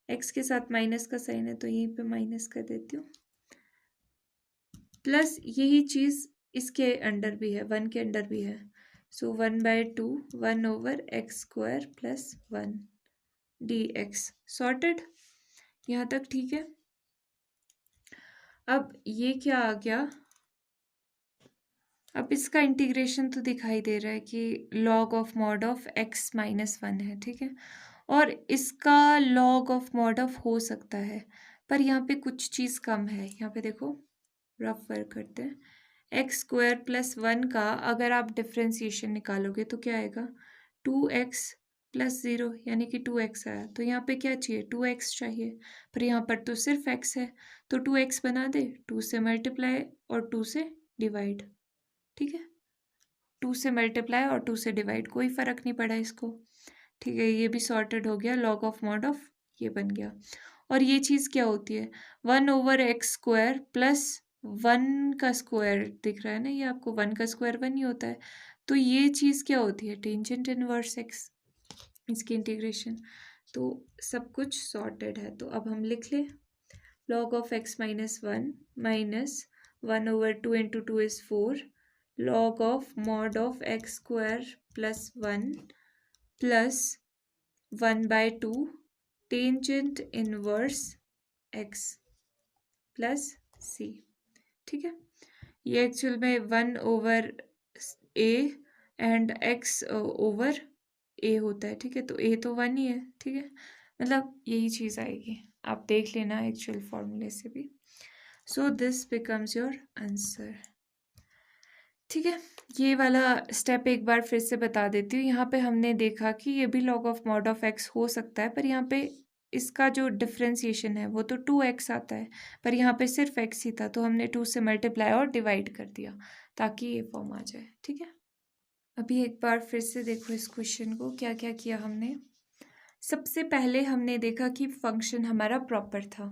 x के साथ माइनस का साइन है तो यहीं पे माइनस कर देती हूँ, प्लस यही चीज़ इसके अंडर भी है, 1 के अंडर भी है। सो 1/2 1/x² + 1 dx। सॉर्टेड, यहाँ तक ठीक है। अब ये क्या आ गया, अब इसका इंटीग्रेशन तो दिखाई दे रहा है कि log of mod of x-1 है, ठीक है, और इसका log ऑफ मॉड ऑफ हो सकता है, पर यहाँ पे कुछ चीज़ कम है। यहाँ पे देखो, रफ वर्क करते हैं, x² + 1 का अगर आप डिफ्रेंसिएशन निकालोगे तो क्या आएगा, 2x + 0 यानी कि 2x आया। तो यहाँ पे क्या चाहिए, 2x चाहिए, पर यहाँ पर तो सिर्फ x है, तो 2x बना दे, 2 से मल्टीप्लाई और 2 से डिवाइड, ठीक है, 2 से मल्टीप्लाई और 2 से डिवाइड, कोई फ़र्क नहीं पड़ा इसको, ठीक है। ये भी सॉर्टेड हो गया, log ऑफ मॉड ऑफ ये बन गया। और ये चीज़ क्या होती है, 1/x² + 1 का स्क्वायर दिख रहा है ना, ये आपको 1 का स्क्वायर 1 ही होता है, तो ये चीज़ क्या होती है, टेंजेंट इनवर्स x, इसकी इंटीग्रेशन। तो सब कुछ सॉर्टेड है। तो अब हम लिख लें, log of x-1 minus 1/2 × 2 is 4, log of mod of x² + 1 plus 1/2 tangent inverse x plus c, ठीक है। ये एक्चुअल में 1/a एंड x/a होता है, ठीक है, तो a तो 1 ही है, ठीक है, मतलब यही चीज़ आएगी, आप देख लेना एक्चुअल फॉर्मूले से भी। So this becomes your answer, ठीक है। ये वाला स्टेप एक बार फिर से बता देती हूँ। यहाँ पे हमने देखा कि ये भी log of mod of x हो सकता है, पर यहाँ पे इसका जो डिफ्रेंसिएशन है वो तो 2x आता है, पर यहाँ पे सिर्फ x ही था, तो हमने 2 से मल्टीप्लाई और डिवाइड कर दिया ताकि ये फॉर्म आ जाए, ठीक है। अभी एक बार फिर से देखो इस क्वेश्चन को, क्या क्या किया हमने। सबसे पहले हमने देखा कि फंक्शन हमारा प्रॉपर था,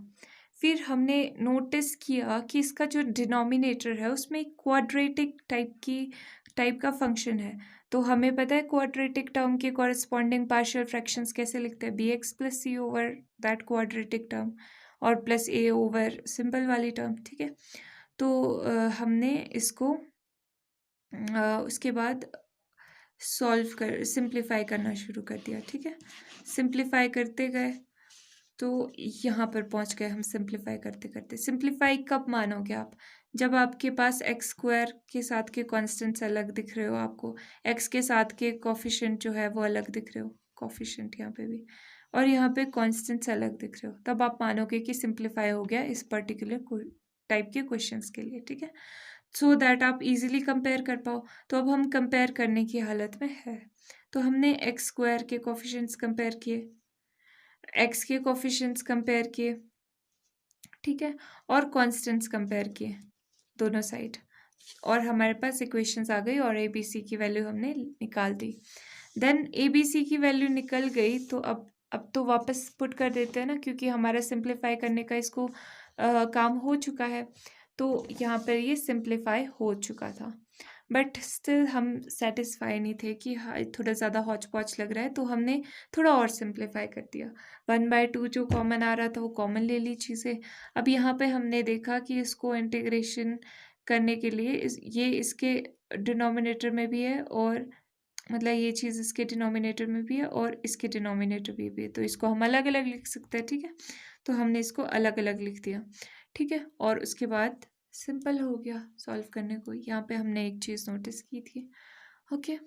फिर हमने नोटिस किया कि इसका जो डिनोमिनेटर है उसमें एक क्वाड्रेटिक टाइप का फंक्शन है, तो हमें पता है क्वाड्रेटिक टर्म के कॉरेस्पॉन्डिंग पार्शियल फ्रैक्शंस कैसे लिखते हैं, bx + c over that quadratic term और प्लस a ओवर सिंपल वाली टर्म, ठीक है। तो हमने इसको उसके बाद सिंप्लीफाई करना शुरू कर दिया, ठीक है। सिंप्लीफाई करते गए तो यहाँ पर पहुँच गए हम, सिंप्लीफाई करते करते। सिंप्लीफाई कब मानोगे आप, जब आपके पास x² के साथ के कॉन्स्टेंट्स अलग दिख रहे हो, आपको x के साथ के कोफिशिएंट जो है वो अलग दिख रहे हो, कोफिशिएंट यहाँ पे भी, और यहाँ पे कॉन्स्टेंट्स अलग दिख रहे हो, तब आप मानोगे कि सिंप्लीफाई हो गया इस पर्टिकुलर टाइप के क्वेश्चंस के लिए, ठीक है, सो दैट आप इजीली कंपेयर कर पाओ। तो अब हम कंपेयर करने की हालत में है, तो हमने x² के कोफिशिएंट्स कंपेयर किए, x के कोफिशिएंट्स कंपेयर किए, ठीक है, और कांस्टेंट्स कंपेयर किए दोनों साइड, और हमारे पास इक्वेशंस आ गई और ABC की वैल्यू हमने निकाल दी। देन ABC की वैल्यू निकल गई, तो अब तो वापस पुट कर देते हैं ना, क्योंकि हमारा सिंप्लीफाई करने का इसको काम हो चुका है, तो यहाँ पर ये सिंप्लीफाई हो चुका था, बट स्टिल हम सेटिस्फाई नहीं थे कि हाँ थोड़ा ज़्यादा हौच पौच लग रहा है, तो हमने थोड़ा और सिंप्लीफाई कर दिया। 1/2 जो कॉमन आ रहा था वो कॉमन ले ली चीज़ें। अब यहाँ पे हमने देखा कि इसको इंटीग्रेशन करने के लिए ये इसके डिनोमिनेटर में भी है, और मतलब ये चीज़ इसके डिनोमिनेटर में भी है और इसके डिनोमिनेटर में भी है, तो इसको हम अलग अलग लिख सकते हैं, ठीक है। तो हमने इसको अलग अलग लिख दिया, ठीक है, और उसके बाद सिंपल हो गया सॉल्व करने को। यहाँ पे हमने एक चीज़ नोटिस की थी, ओके।